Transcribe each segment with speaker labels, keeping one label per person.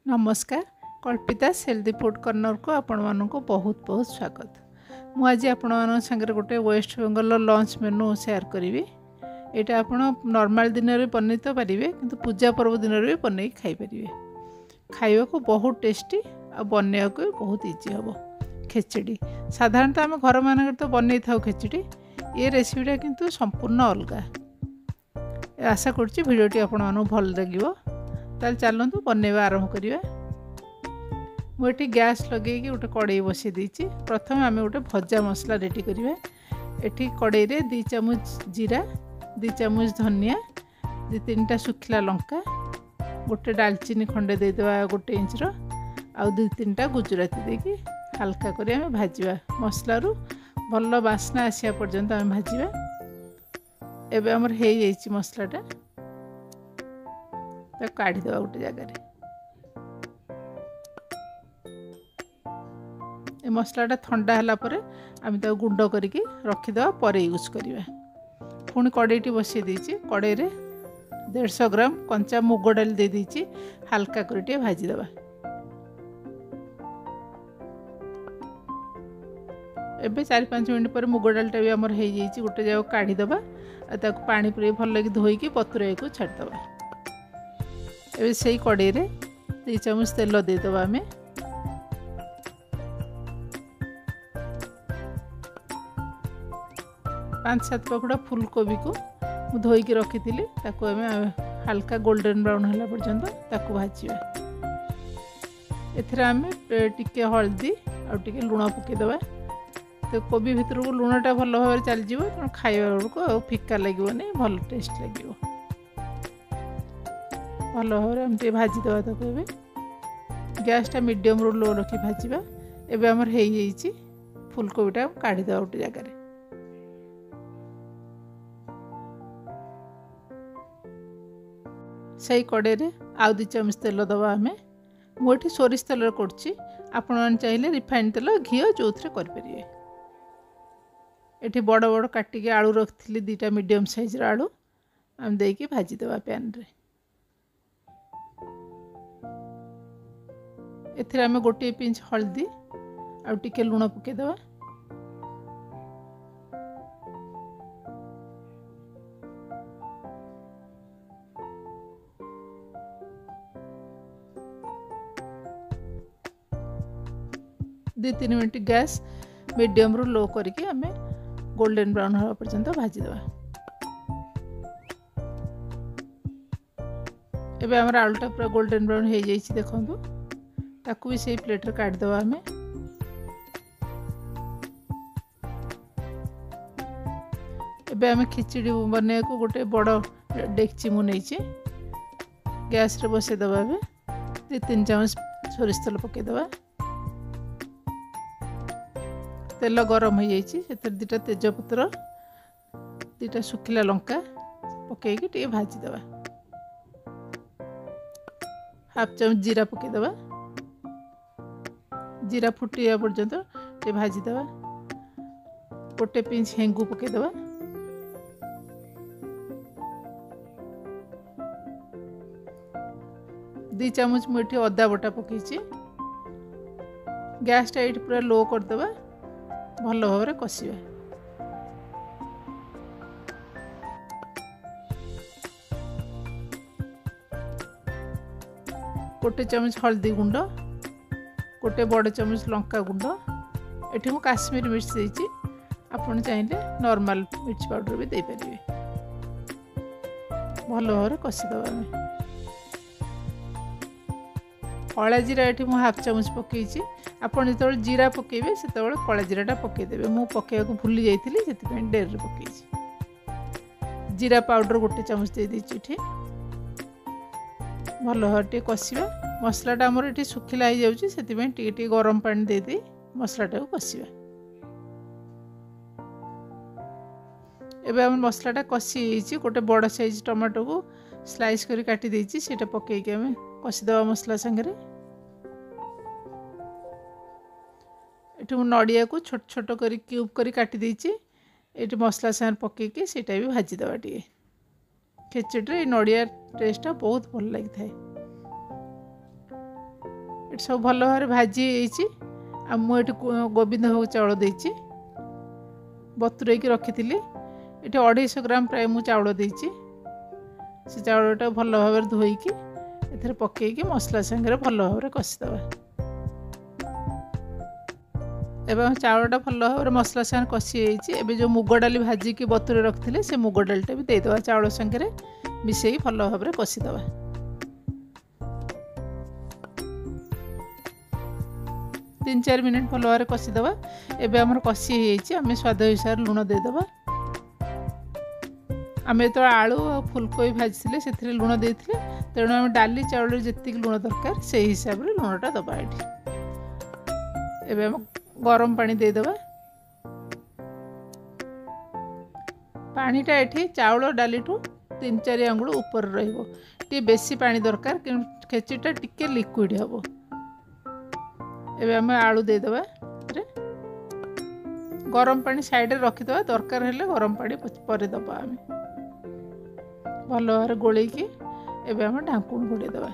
Speaker 1: नमस्कार कल्पितास healthy food corner को आपण मानक बहुत बहुत स्वागत। मु आज आपण मान संगे गोटे West Bengal lunch menu share करी। यहाँ आपण नॉर्मल दिन में बन तो पारे कि पूजा पर्व दिन में भी बन खाईपर। खावा को बहुत टेस्टी आ बनवा को भी बहुत इजी हम। खेचड़ी साधारणतः आम घर मान तो बन था खेचड़ी, ये रेसिपीटा किंतु संपूर्ण अलग। आशा करुच्ची भिडियोटी आपण मानक भल लगे। ताल चलतु बनवा आरंभ करवा। मुझे गैस लगे गोटे कड़े बसई देती। प्रथम आम गोटे भजा मसला रेडी करवा। एटी कड़े 2 चामच जीरा, 2 चामच धनिया, 2-3टा सुखिला लंका, गोटे डालचीनी खंडे देदेवा 1 इंचर, आउ 2-3टा गुजराती देकी हल्का कर भाजवा। मसलू भल बास्ना आसा पर्यंत आम भाजवा। एबे हमर हो जाइए मसलाटा, काढ़ीदे गोटे जगार। मसलाटा ठंडा है आम गुंड करके रखीदे पर यूज करवा। पुणी कड़ेटी बसई देती। कड़े 150 ग्राम कंचा मुग डाल दे देती, हल्का कर भाजीदे। एबे 4-5 मिनट पर मुग डालटा भी आमर हो जाइए। गोटे जगह काढ़ीदे, पानी पूरे भल लगे धोईकी बतुराई को छाड़दे। एबे से कड़े 2 चामच तेल देदेवा। आम 5-7 पकड़ा फुलकोबी को धोईकी रखी थी, हल्का गोल्डन ब्राउन है पर्यंत भाजवा। एथरे आम टिके हल्दी आउे लुण पकईदे। तो कोबी भितर को लुणटा भल भाव चलजी, तेणु खाइबा बेलू फिका लगे, भल टेस्ट लगे। भल भाव भाजीदे। तक गैसटा मीडियम रू लो रखी भाजवा। एबे आमर हो जाइए फुलकोबीटा काढ़ीदे गोटे जगार। से कड़े आउ 2 चामच तेल दबा। आम मुझे सोरिष तेल करुच्ची, आपण चाहिए रिफाइंड तेल घी जो थे करें। ये बड़ बड़ काटिक आलू रखी 2टा मीडियम साइज आलू आम देकी भाजीदे पैन रे। एथिरे आम 1 पिंच हल्दी आउ टिके लुण पकईदे। दो 3 मिनट गैस मीडियम रू लो करके आम गोल्डन ब्राउन हवा पर्यंत भाजीदे। एबे आमर आलूटा पूरा गोल्डन ब्राउन हो जाइए। देखो ताकू भी से प्लेट काढ़ीदे। आम एबे आम खिचड़ी बनने को गोटे बड़ डेक्ची मु नहीं गैस रे बसईदे। 2-3 चामच सोरिष तेल पकईदे। तेल गरम हो जाइए। 2टा तेजपत्र, 2टा सुखिला लंका पकईकी टे भाजीदे। हाफ चामच जीरा पकईदे। जीरा फुटिया पर्यंत टे भाजीदे। 1 पिंच हेंगू पकईदे। दो चामच मुझे अदा बटा पकईची। गैसटा ये पूरा लो करदे, भल भाव कषा। 1 चामच हल्दी गुंड, 1 बड़ चामच लंका गुंड। ये मु काश्मीर मिर्च देती, आपड़ चाहिए नॉर्मल मिर्च पाउडर भी दे पारे। भल भाव कषीदे। कला जीरा ये मुझे हाफ चामच पकईची। आपड़ जो जीरा पकेबे से कला जीराटा पकईदेवे। मु पकेया को भूली जाइली, से डेर पकईची। जीरा पाउडर 1 चामच दे देती। भल भाव कषा। मसलाटा आमर ये सुखिला हो जाए, गरम पानी दे दे मसलाटा को कषा। एबे आम मसलाटा कषि गोटे बड़ साइज टमाटो को स्लाइस कर काटी देती, से पकईकी आम कषीदे मसला संगे। ये नड़िया को छोट छोट कर क्यूब कर काटी देती। ये मसला सागर पकईकी सेटा भी भाजीदे। टे खेचड़ी नड़िया टेस्टा बहुत भल लगी था। सब भल भाव भाजी मुझे गोविंद भोग चाउल देची बतुरई रखी ये 250 ग्राम प्राय मु चाउल देची से चाउलटा भल भाव धोईकी एथरे पकईकी मसला संगे भल भाव कषिदबा एवं चाउलटा भल भाव मसला संगे कषि एबे जो मुग डाली भाजिकी बतुरे रखिले से मुग डालीटा भी देदेबा चाउल संगे मिसई भल भाव कषिदबा 3-4 मिनट भल भाव कषिदबा एबे हमर कषि आम स्वाद अनुसार लुण देदेबा आम जो आलू और फुलकोबी भाजी से लुण देते तेणु आम डाली चाउल जी लुण दरकार से हिसाब से लुणटा दबा ये गरम पानी देदेबा पानीटा ये चाउल डाली 3-4 आंगुल ऊपर रे बेसी पानी दरकार खेचीटा टिके लिक्विड हम एबे आम आलू देदेबा गरम पानी साइड रखीदबा दरकार हेले गरम पानी पर दबा आम भल भाव गोलैकी एबे आम ढांकुण घोड़ेदबा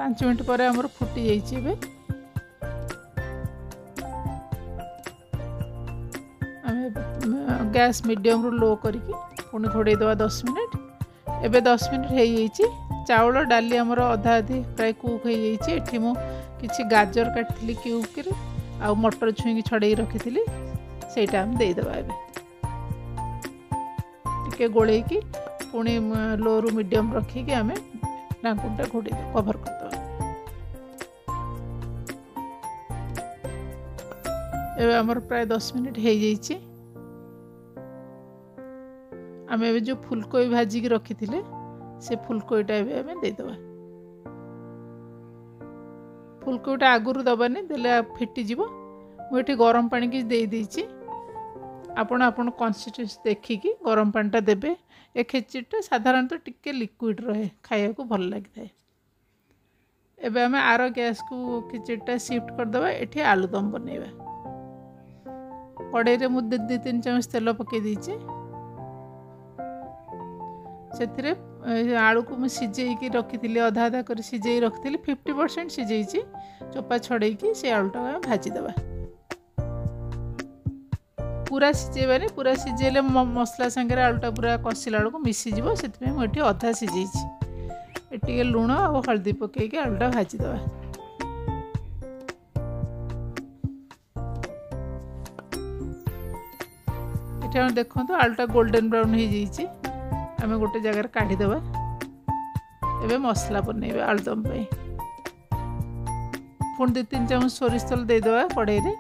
Speaker 1: 5 मिनट पर आमर फुटी जाइए गैस मीडियम रू लो करके पुणी घोड़ेदबा 10 मिनट एबे 10 मिनट हो जाइए चाउल डाली आमर अधा अधी प्राय कुक हो जाइए मु किसी गाजर काटी क्यूब आ मटर छुई छड़े रखी सेटा हम देदेबा टिके गोलैकी पुणी लो रू मीडियम रखिकी आम ढांकुणटा घोड़े कभर करदबा एबे हमर प्राय 10 मिनट हो जाइए आम ए जो फुलकोबी भाजिकी रखी से फुलकोबीटा आम देदेबा फुलकोबीटा आगुरी दबानी देले फिटिଯିବ मुझे गरम पानी की दे देइछि आपण आपण कंसिस्टेंसी देखिकी गरम पानीटा देबे ए खेचीटा साधारणतः टिके लिक्विड रहे खाया को भल लगी थाए एबे आम आर गैस को खिचड़ीटा शिफ्ट करदबा एठी आलूदम बनैबा कड़ाई रे मु 2-3 चम्मच तेल पके दीची से आलू को मुझे सिझेकी रखी अधा अधा कर सिझे रखी 50% सिझे चोपा छड़ेकी से आलूटा भाजीदबा पूरा सिझेबानी पूरा सिझेले मसला संगे आलूटा पूरा कषिला बेलू मिसीज से मुझे अधा सिझे लुण और हल्दी पकईकी आलूटा भाजीदबा ये देखो आलूटा गोल्डन ब्राउन हो जाइए आम गोटे जगार काढ़ीदेवा एवं मसला बनैबा आलुदम पुणी 2-3 चम्मच सोरिष तेल देदेवा कड़ाई रे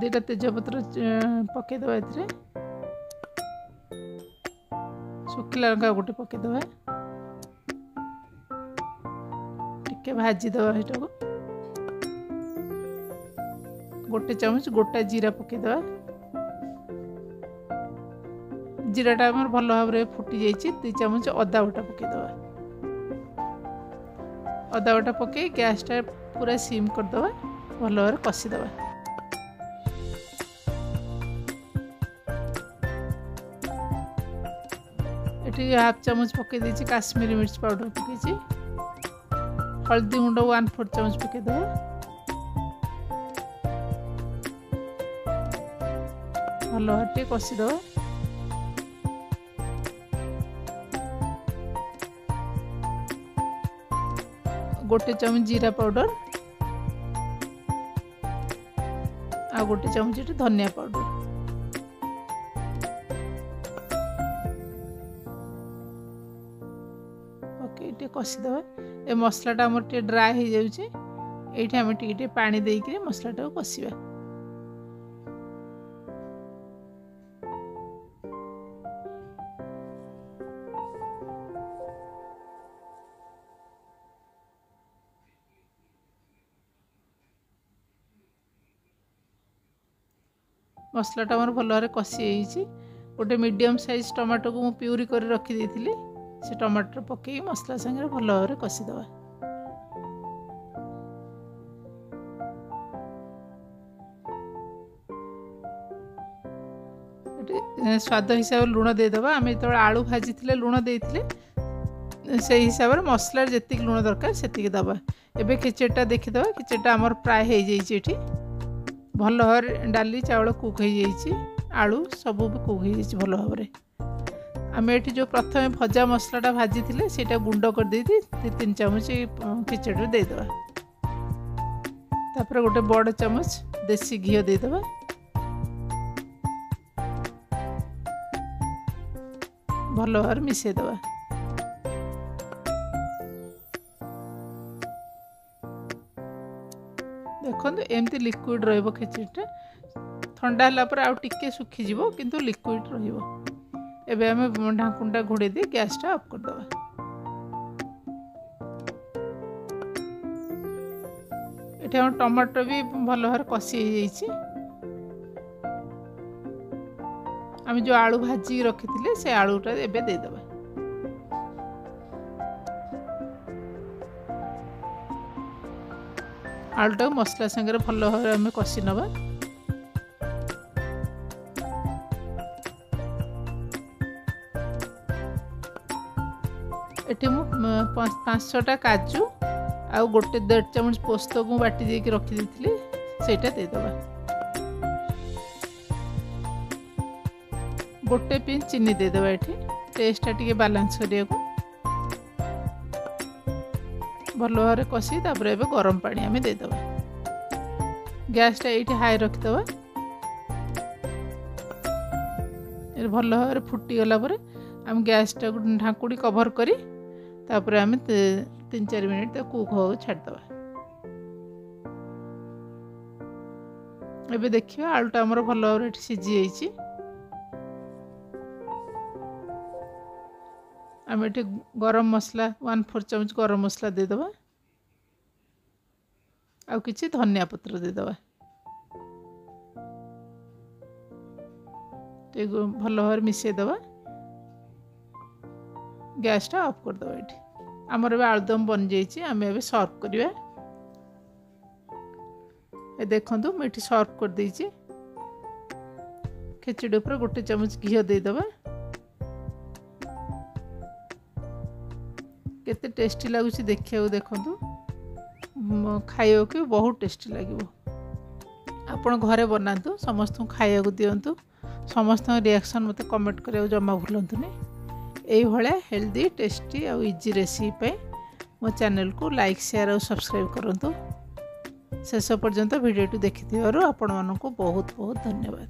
Speaker 1: दुटा तेजपत्र पकईदेवा ए शुखिला लंका गोटे पकईदेवा टिके भाजीदेवा एटा को गोटे चामच गोटा जीरा पकईदेवा जीराटा आम भल भाव फुटी जाइए 2 चामच अदा बटा पकईदेवा अदा बटा पकई गैसटा पूरा सिम करदबा भल भाव कषिदबा ये 1/2 चामच पकई देछि काश्मीरी मिर्च पाउडर पकई हल्दी गुंड 1/4 चामच पकईदेवा भल भाव कषिदबा गोटे चामच जीरा पाउडर आ गोटे चामच धनिया पाउडर ओके कषिदबा ए मसलाटा आम ड्राए हो जाए ये आम टे पानी देकर मसलाटा कषिबा मसलाटा मोर भल भाव कषि गोटे मीडियम साइज टमाटो को प्यूरी कर रखी से टमाटर पकई मसला संगे भल भाव कषिदबा स्वाद हिसाब से लुण देदेबा आम जो आलू भाजी लुण देते से हिसाब से मसला जी लुण दरकार से दबा। एबे खिचड़ीटा देखीदे खिचड़ीटा आमर प्राय हो जाइए भल भाव डाली चावल कुक हो जाइए आलू सब भी कुक हो जाइए भल भाव आम ये जो प्रथम भजा मसलाटा भाजी थे से गुंड कर दे 3 चामच खिचड़ी देदेबा। तापर गोटे बड़ चामच देसी घी देदेबा। भल भाव मिसईदेबा। देखो एमती लिक्विड रहिबो खिचड़ीटा ठंडा होला पर आउ टिके सुखी जीवो किंतु लिक्विड रहिबो। एबे आमे ढाकुणटा घोड़े दे गैसटा ऑफ कर दबा। एठे हम टमाटर भी भल भाव कषि हो जाइछि। आम जो आलू भाजी रखी से आलूटा एबे दे दबा। आलूटा मसला संगे भल भाव आम कषि नवा। एठी मु 5-6टा काजू आ गोटे 1.5 चामच पोस्त को बाटी देके रखी देथिली सेटा दे दबा। गोटे पिंच चीनी दे दबा। एठी टेस्टा टिके बैलेंस करिया को भल भाव कषि तापर एबे गरम पानी आमे दे दबा। गैसटा एठी हाई रखि दबा। ए भल भाव फुटी गला परे आम गैसटा ढाकुड़ी कवर करी तापर आम 3-4 मिनट कुक हो छाड़ दबा। एबे देखियो आलूटा हमर भल भाव सिझी जाइछि। आम ये गरम मसला 1/4 चामच गरम मसला दे दबा। आउ किछि धनिया पत्र दे दबा। ते भल भाव मिसई दबा। गैसटा ऑफ कर दबा। ये आमर ए आलुदम बन जाइए आम ए सर्व करिया। ए देखंतु मैं सर्व कर देइछि। खिचड़ी ऊपर गोटे चामच घी दे दबा। केते टेस्टी लगुच देखिया देखंतु खाइयो कि बहुत टेस्टी लगिवो। आपण घरे बनातु समस्त खाइया को दियंतु। समस्त रिएक्शन मते कमेंट करिया जमा भूलंतुनी। यही भाया हेल्दी टेस्टी और इजी रेसिपी मो चैनल को लाइक शेयर और सब्सक्राइब करंतु। शेष पर्यंत वीडियो देखि आपण मानक बहुत बहुत धन्यवाद।